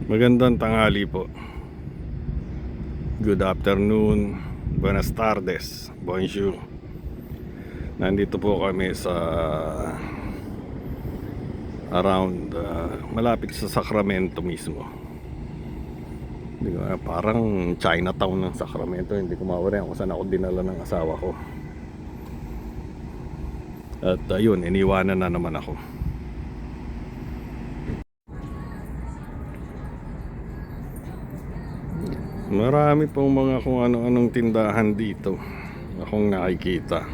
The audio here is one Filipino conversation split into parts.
Magandang tanghali po. Good afternoon. Buenas tardes. Bonjour. Nandito po kami sa around malapit sa Sacramento mismo. Hindi ko, parang Chinatown ng Sacramento. Hindi ko mawala kung saan ako dinala ng asawa ko. At ayun, iniwanan na naman ako. Marami pong mga kung ano-anong tindahan dito akong nakikita.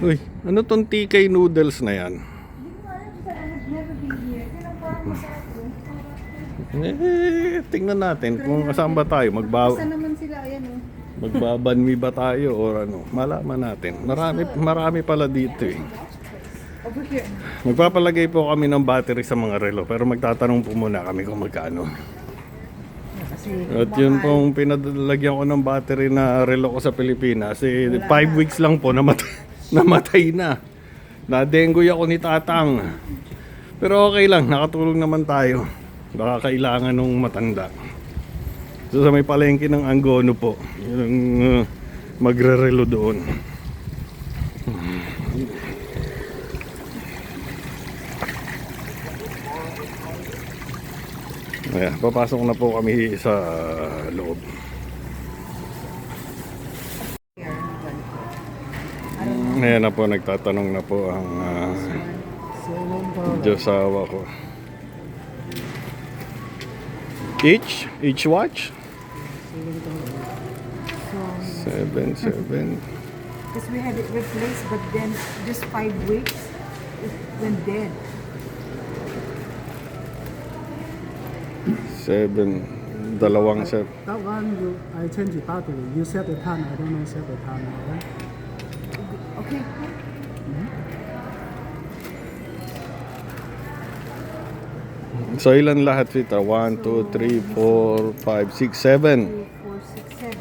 Uy, ano tong TK noodles na yan? Tingnan natin kung saan ba tayo. Magbabanmi ba tayo o ano? Malaman natin. Marami pala dito eh. Magpapalagay po kami ng battery sa mga relo, pero magtatanong po muna kami kung magkano. At yun pong pinadalagyan ko ng battery na relo ko sa Pilipinas, 5 weeks lang po namatay na. Nadenggoy ako ni Tatang. Pero okay lang, nakatulong naman tayo. Baka kailangan nung matanda. So sa may palengke ng Angono po, yung magre-relo doon. Ayan, papasok na po kami sa loob. Ayan na po, nagtatanong na po ang Diyosawa ko. Each watch? 7. Because we had it replaced, but then just 5 weeks, it went dead. 7, dalawang set. That one, I change the battery. You set the time, I don't know set the time. Right? Okay. So ilan lahat Vita? 1, 2, 3, 4, 5, 6, 7. 2, 4, 6, 7.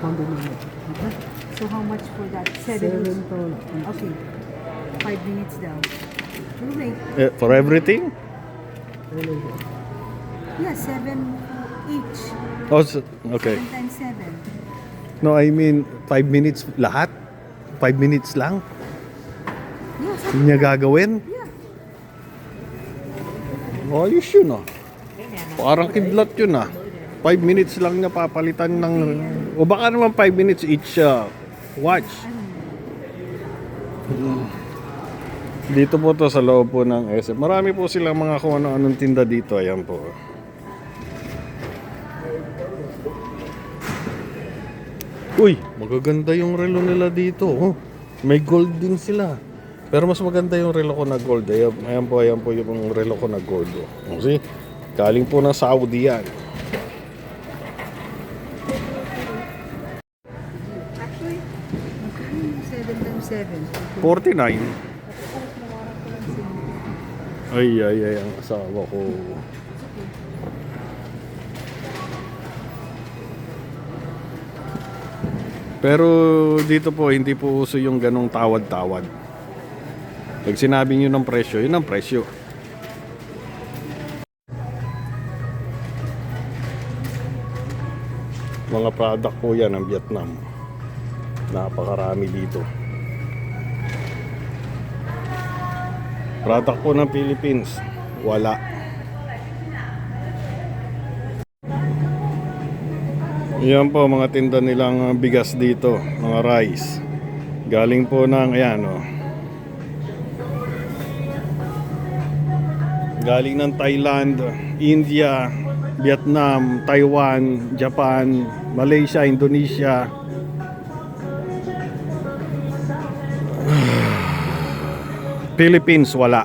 20 minutes. Okay? So how much for that? $7. Okay. 5 minutes down. Moving. For everything? Yeah, 7 each. Oh, okay. 7 times 7. No, I mean 5 minutes lahat? 5 minutes lang? Yeah, Hindi niya gagawin? yeah. Ayos yun ah. Parang kidlat yun ah. 5 minutes lang niya papalitan ng... O baka naman 5 minutes each watch. Dito po to sa loob po ng SM. Marami po silang mga kung ano-anong tinda dito. Ayan po. Uy, magaganda yung relo nila dito. Oh. May gold din sila. Pero mas maganda yung relo ko na gold. Ayan po yung relo ko na gold. Oh. See? Galing po ng Saudi yan. Actually, 7 times 7. 49. Ay, ang asawa ko. Pero dito po, hindi po uso yung ganong tawad-tawad. Pag sinabi nyo ng presyo, yun ang presyo. Mga product po yan ng Vietnam. Napakarami dito. Product po ng Philippines, wala. Yan po mga tinda nilang bigas dito, mga rice. Galing po ng, ayan o. Galing ng Thailand, India, Vietnam, Taiwan, Japan, Malaysia, Indonesia. Philippines, wala.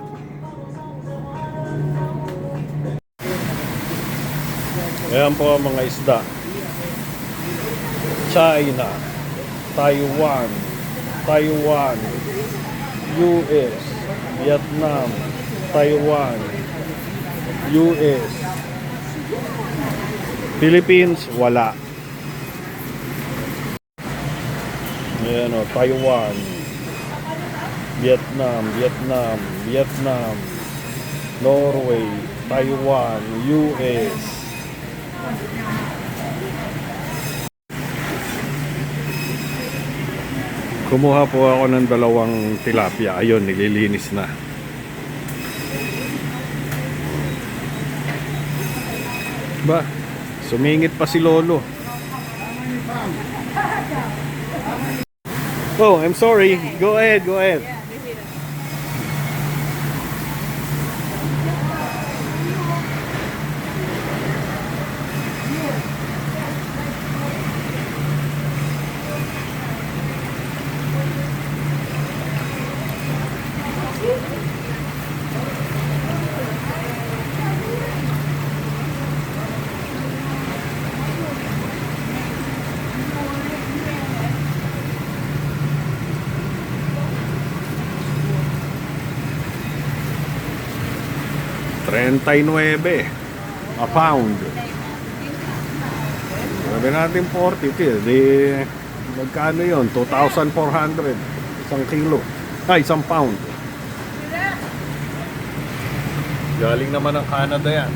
Ayan po ang mga isda. China, Taiwan, US, Vietnam, Taiwan, US, Philippines, wala. Ayan o, Taiwan, Vietnam, Norway, Taiwan, US. Kumuha po ako ng dalawang tilapia. Ayun, nililinis na. Ba, sumingit pa si Lolo. Oh, I'm sorry. Go ahead, go ahead. 39 a pound. Sabi natin 40, di magkano yun? 2,400 isang kilo. Ay, isang pound. Galing naman ng Canada yan.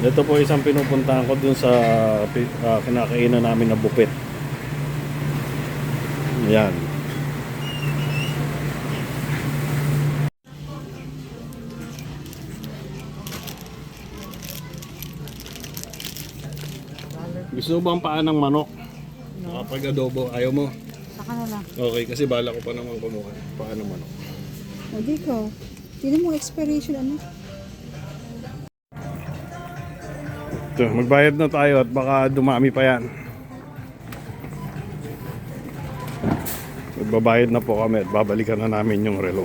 Ito po isang pinupuntahan ko dun sa kinakainan namin na buffet. Yan. Gusto mo bang paan ng manok? No. Kapag adobo, ayaw mo? Saka na lang. Okay, kasi bala ko pa naman kumuha. Paan ng manok. O, di ko. Tignan mo expiration ano? Ito, magbayad na tayo at baka dumami pa yan. Magbabayad na po kami at babalikan na namin yung relo.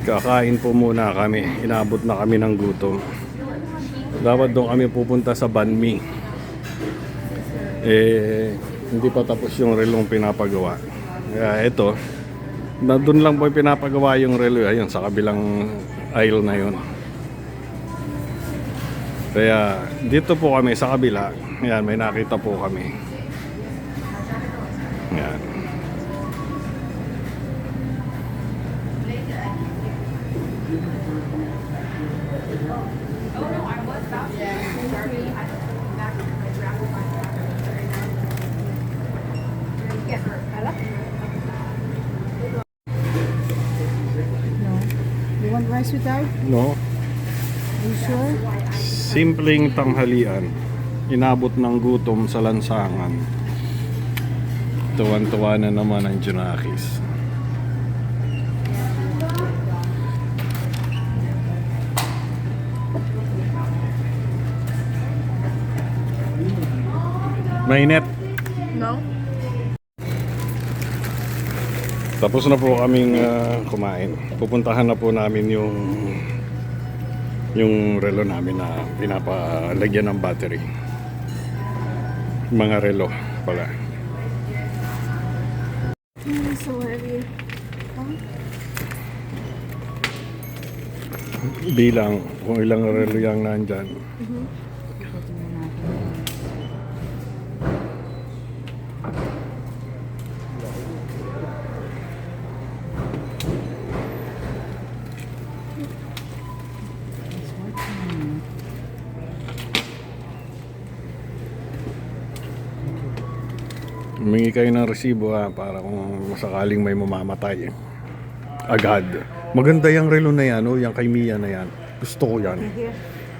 Kakain po muna kami. Inabot na kami ng gutom. Dapat doon kami pupunta sa Banh Mi. Hindi pa tapos yung relong pinapagawa. Kaya ito, na doon lang po pinapagawa yung relo. Ayun, sa kabilang aisle na yun. Kaya dito po kami sa kabila. Ayan, may nakita po kami. Ayan. No. You want rice without? No? Are you sure? Simpleng tanghalian. Inabot ng gutom sa lansangan. Tuwan-tuwa na naman ang Junakis. Mainit. No. Tapos na po kaming kumain. Pupuntahan na po namin yung relo namin na pinapalagyan ng battery. Mga relo pala. So heavy. Bilang kung ilang relo yung nandyan. Humingi kayo ng resibo para kung sakaling may mamamatay agad. Maganda yung relo na yan, yung kay Mia na yan. Gusto ko yan.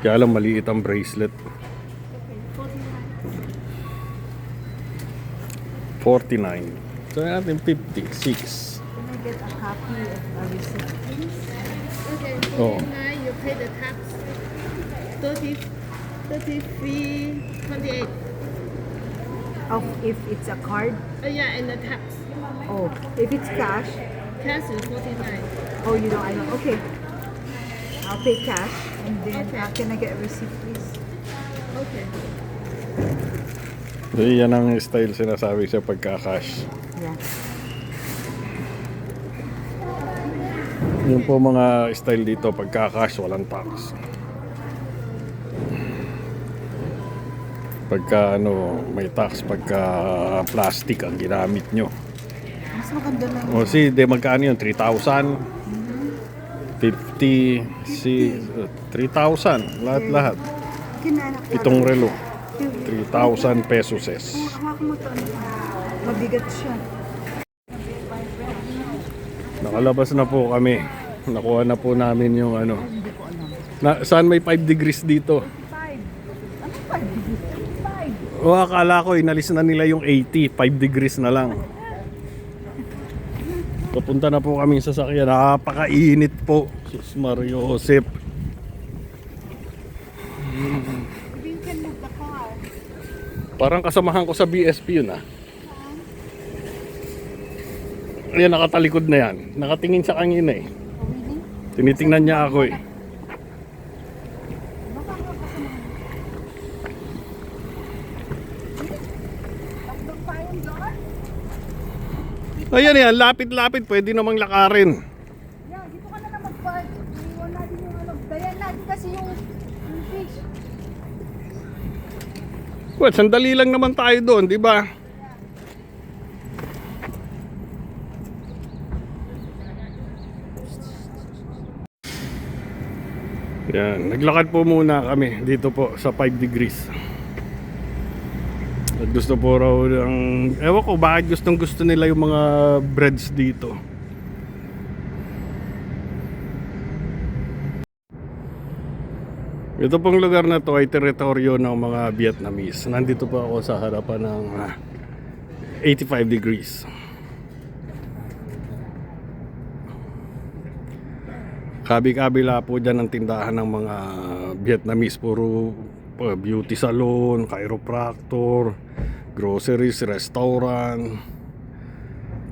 Kaya lang maliit ang bracelet. 49. So natin 56. Can I get a copy of a receipt, please? Okay, Oh. 49, you pay the tax. 33, 28. Oh, if it's a card? Yeah, and the tax. Oh, if it's cash? Cash is 49. Oh, you know, I know. Okay. I'll pay cash. And then, Okay. can I get a receipt, please? Okay. So, yan ang style sinasabi sa pagka-cash. Yeah. Yung po mga style dito, pagka-cash, walang tax. Pagka may tax, pagka plastic ang ginamit nyo. Mas maganda na O si, de magkano yun? 3,000? 50, si 3,000, lahat-lahat. Kinanak ko. Itong relo, 3,000 pesos. Hawakan mo to. Mabigat siya. Nakalabas na po kami. Nakuha na po namin yung Hindi ko alam. saan may 5 degrees dito? 5. Ano 5? 5. O akala ko inalis na nila yung 80, 5 degrees na lang. Papunta na po kami sa sasakyan. Napakainit po. Sus Mario Josep. You can move the car. Parang kasamahan ko sa BSP yun ah. Ayan, nakatalikod na yan. Nakatingin sa kangin eh. Tinitingnan niya ako eh. Ayan yan, lapit-lapit. Pwede namang lakarin. Yeah, dito ka na lang mag-park. Iwan natin yung ano. Dayan natin kasi yung fish. Well, sandali lang naman tayo doon, di ba? Yan, naglakad po muna kami dito po sa 5 degrees. At gusto po raw ng, ewan ko bakit gustong gusto nila yung mga breads dito. Ito pong lugar na to ay teritoryo ng mga Vietnamese. Nandito po ako sa harapan ng 85 degrees. Kabi-kabila po dyan ang tindahan ng mga Vietnamese. Puro beauty salon, chiropractor, groceries, restaurant.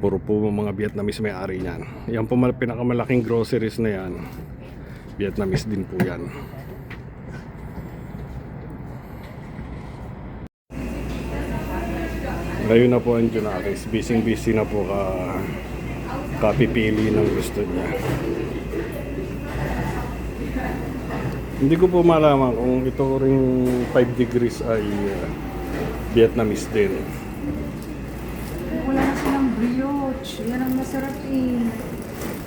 Puro po mga Vietnamese may-ari niyan. Yan po pinakamalaking groceries na yan. Vietnamese din po yan. Ngayon na po ang Junaris. Busy na po kapipili ng gusto niya. Hindi ko po malaman kung ito ring 5 degrees ay Vietnamese din. Wala na silang brioche. Yan ang masarap eh.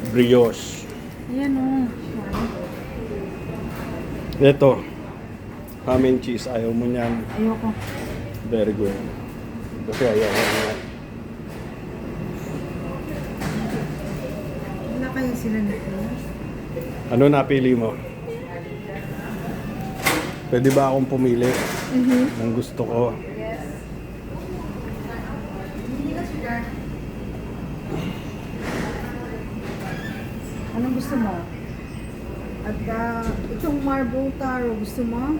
Brioche. Ayan o. Ito. Ham and cheese. Ayaw mo niyan. Ayoko. Very good. Kasi ayaw mo niyan. Wala kaya sila nito. Ano napili mo? Pwede ba akong pumili ng gusto ko? Anong gusto mo? At itong marble taro, gusto mo?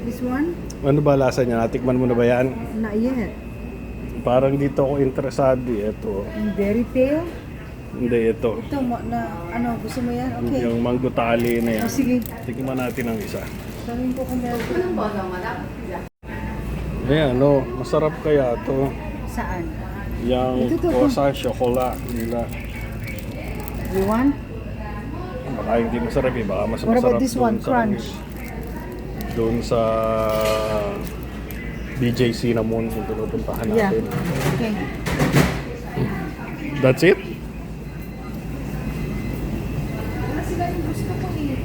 This one? Ano ba lasa niya? Natikman mo na ba yan? Not yet. Parang dito ako interesado eh. Ito. And very pale? Hindi, ito. Ito mo na, ano, gusto mo yan? Okay. Yung mango tali na yan. O, sige. Tikman natin ang isa. Sabihin ko kung meron. Ayan, no. Masarap kaya to. Saan? Yung Ito. croissant, chocolate nila. You want? Baka hindi masarap eh. Baka mas What masarap about this doon one? sa Crunch? doon sa BJC naman kung pinupuntahan Yeah. natin. Okay. That's it? Wala sila yung gusto ko eh.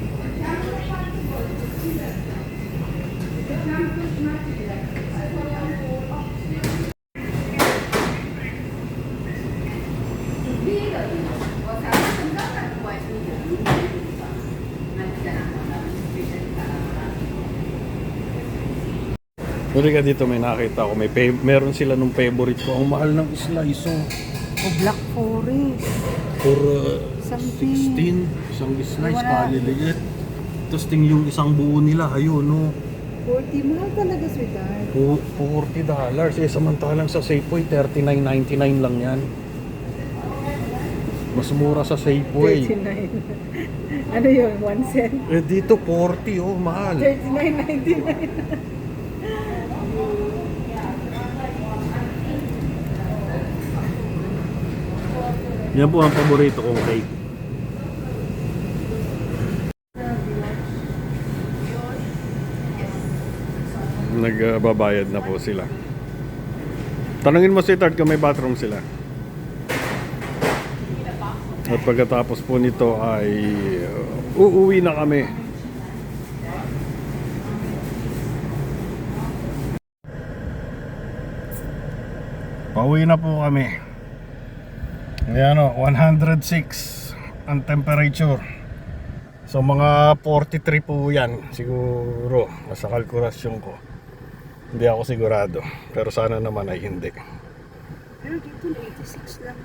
Dali ka dito, may nakita ko. Meron sila nung favorite ko. Ang mahal ng slice. Oh. O Black Forest. For Something. 16, isang slice, Wala. kaliliit. Tapos yung isang buo nila, ayun, no. 40. Mahal talaga, sweetheart. $40. Eh, samantalang sa Safeway, $39.99 lang yan. Mas mura sa Safeway. 39. Ano yun? 1 cent? Eh, dito 40, oh, mahal. 39.99. Yan po ang paborito kong cake. Nagbabayad na po sila. Tanungin mo si Tart kung may bathroom sila. At pagkatapos po nito ay uuwi na kami. Pauwi na po kami. Ayan o, 106 ang temperature. So mga 43 po yan siguro, nasa kalkulasyon ko. Hindi ako sigurado, pero sana naman ay hindi. Pero dito na 86 lang.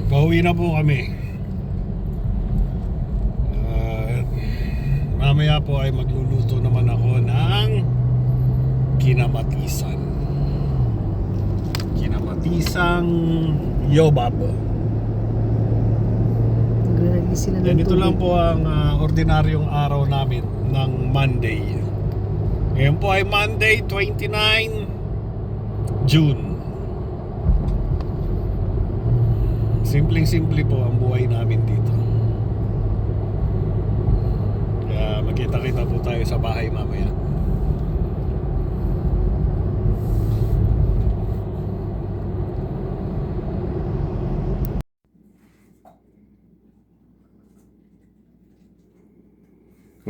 Pauwi na po kami. Mamaya po ay magluluto naman ako ng kinamatisan. Kinamatisang yobab. Nagre-release sila ng Ganito tubig. lang po ang ordinaryong araw namin ng Monday. Ngayon po ay Monday 29 June. Simpleng-simple po ang buhay namin dito. Kaya magkita-kita po tayo sa bahay mamaya.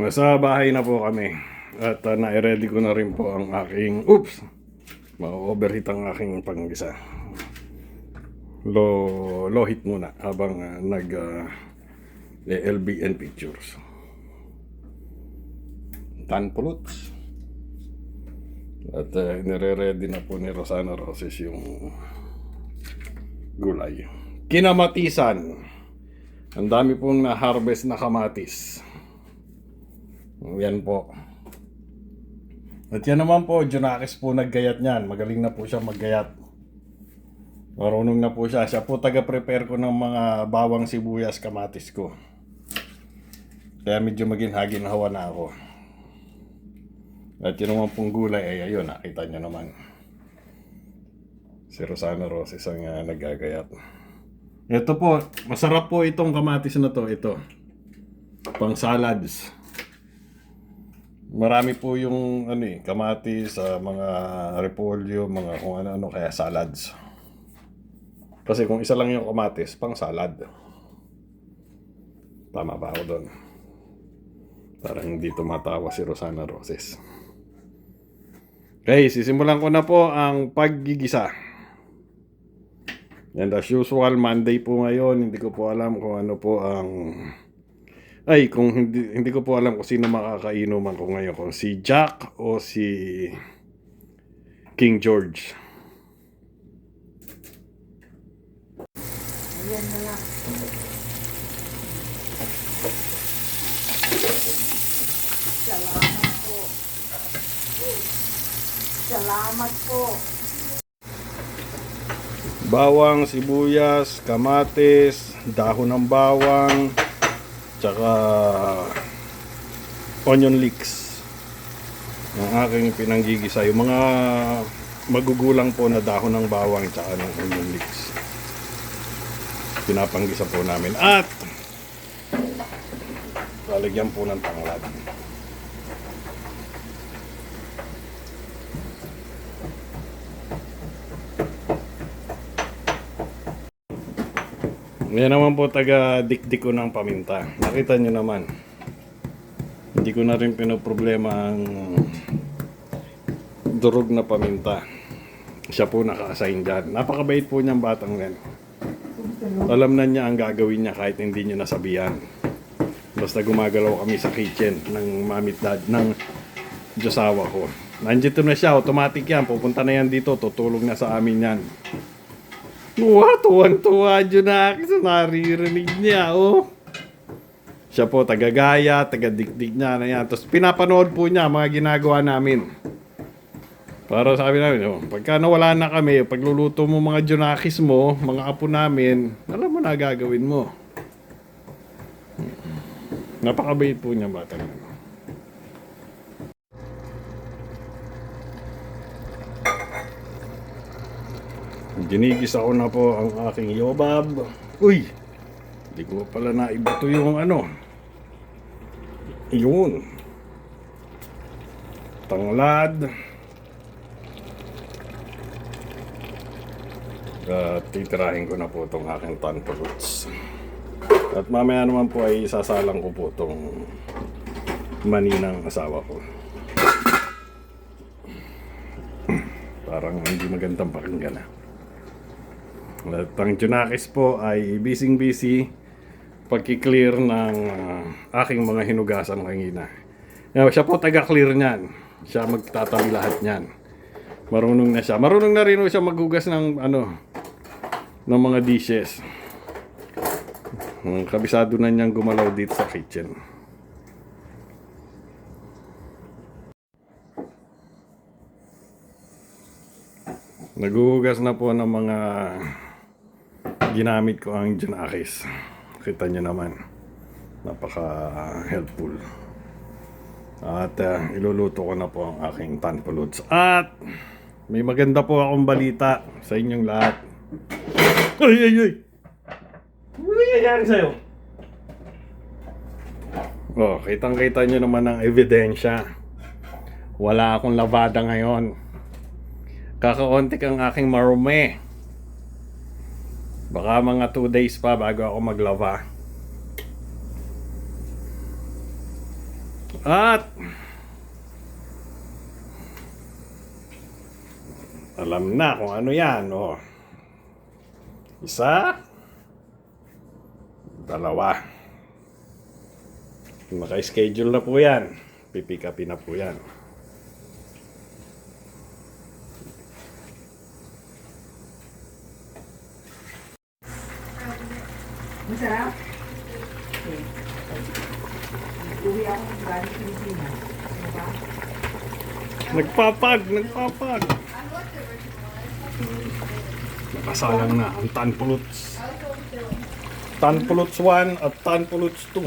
Nasa bahay na po kami. At na-ready ko na rin po ang aking ma-overheat ang aking panggisa. Low heat muna habang LBN pictures. Tanpuluts. At nire-ready na po ni Rosana Roses yung gulay. Kinamatisan. Ang dami pong na-harvest na kamatis. Yan po. At yan naman po, Junakis po naggayat niyan. Magaling na po siya maggayat. Marunong na po siya. Siya po taga-prepare ko ng mga bawang sibuyas kamatis ko. Kaya medyo maginhagin-hawa na ako. At yun naman pong gulay ay ayun, nakita nyo naman. Si Rosana Roses ang naggagayat. Ito po, masarap po itong kamatis na to. Ito. Pang salads. Marami po yung kamatis, mga repolyo, mga kung ano-ano, kaya salads. Kasi kung isa lang yung kamatis, pang salad. Tama ba ako doon? Parang hindi tumatawa si Rosana Roses. Okay, sisimulan ko na po ang paggigisa. And as usual, Monday po ngayon, hindi ko po alam kung ano po ang... kung hindi ko po alam kung sino makakainuman ko ngayon, kung si Jack o si King George. Ayan na lang. Salamat po. Salamat po. Bawang, sibuyas, kamatis, dahon ng bawang, tsaka onion leeks ang aking pinanggigisa. Yung mga magugulang po na dahon ng bawang tsaka ng onion leeks pinapanggisa po namin. At lalagyan po ng tanglad. Yan naman po taga-dikdik ko ng paminta. Nakita nyo naman. Hindi ko na rin pinoproblema ang durog na paminta. Siya po naka-assign dyan. Napakabait po niyang batang yan. Alam na niya ang gagawin niya kahit hindi niyo nasabihan. Basta gumagalaw kami sa kitchen ng mamit dad ng Diyosawa ko. Nandito na siya, automatic yan. Pupunta na yan dito, tutulong na sa amin yan. Wow, tuwan-tuwa Junakis sa naririnig niya, oh. Siya po, tagagaya, tagadikdik niya na yan. Tapos pinapanood po niya mga ginagawa namin. Para sabi namin, oh, pagka nawala na kami, pagluluto mo mga Junakis mo, mga apo namin, alam mo na gagawin mo. Napakabait po niya bata. Ginigisa ko na po ang aking yobab. Uy! Hindi ko pala naibato yung ano. Yun. Tanglad. At titirahin ko na po itong aking tanto roots. At mamaya naman po ay isasalang ko po itong mani ng asawa ko. Parang hindi magandang pakinggan na. At ang Junakis po ay busy pagki-clear ng aking mga hinugasan kanina. Siya po taga-clear niyan. Siya magtatabi lahat niyan. Marunong na siya. Marunong na rin siya maghugas ng ng mga dishes. Kabisado na niyang gumalaw dito sa kitchen. Naghuhugas na po ng mga ginamit ko ang Junakis. Kita niyo naman. Napaka-helpful. At iluluto ko na po ang aking tanpuluts. At may maganda po akong balita sa inyong lahat. Ay! Ano nangyayari sa'yo? Oh, kitang-kita nyo naman ang ebidensya. Wala akong lavada ngayon. Kakaunti ang aking marumi. Baka mga 2 days pa bago ako maglava. At alam na kung ano yan, oh. Isa, dalawa. Naka-schedule na po yan. Pipick upin na po yan. Masarap? Okay. Uwi ako ng galing Pilipinas. Ano ba? Nagpapag. Nakasalang na ang tanpuluts. Tanpuluts 1 at tanpuluts 2.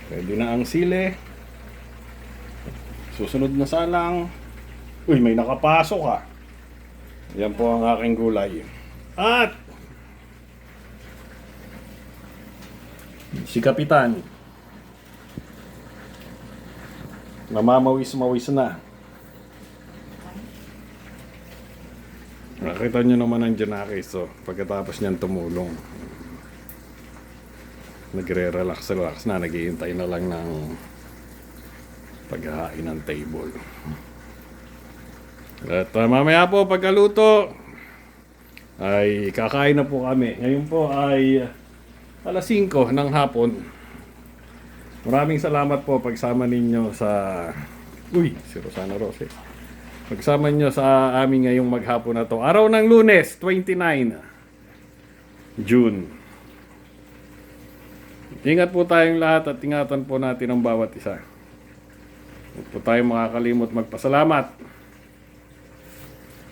Pwede na ang sili. Susunod na salang. Uy, may nakapasok ah. Yan po ang aking gulay. At si Kapitan namamawis-mawis na. Nakita nyo naman ang Junakis, so pagkatapos niyan tumulong, nagre-relax na, naghihintay na lang ng paghahain ng table. At mamaya po pagkaluto ay kakain na po kami. Ngayon po ay alas 5 ng hapon. Maraming salamat po pagsama ninyo sa si Rosana Roses. Pagsama ninyo sa amin ngayong maghapon na to. Araw ng Lunes, 29 June. Ingat po tayong lahat at ingatan po natin ang bawat isa. Huwag po tayong makakalimot magpasalamat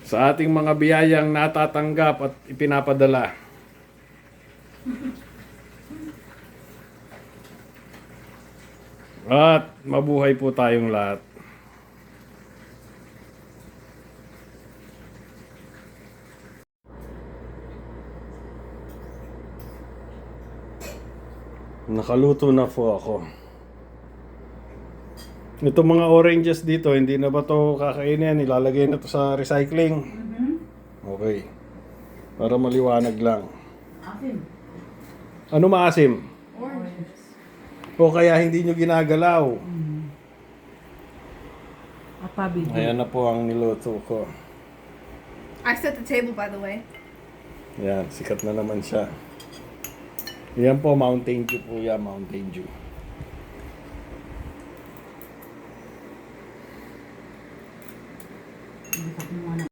sa ating mga biyayang natatanggap at ipinapadala. At mabuhay po tayong lahat. Nakaluto na po ako. Ito mga oranges dito, hindi na ba to kakainin? Ilalagay na to sa recycling. Okay. Para maliwanag lang. Asim. Ano maasim? Oranges. O kaya hindi nyo ginagalaw? Apabi. Ayan na po ang niluto ko. I set the table, by the way. Yan, sikat na naman siya. Yan po, Mountain Dew po yan, Mountain Dew. Ini tapi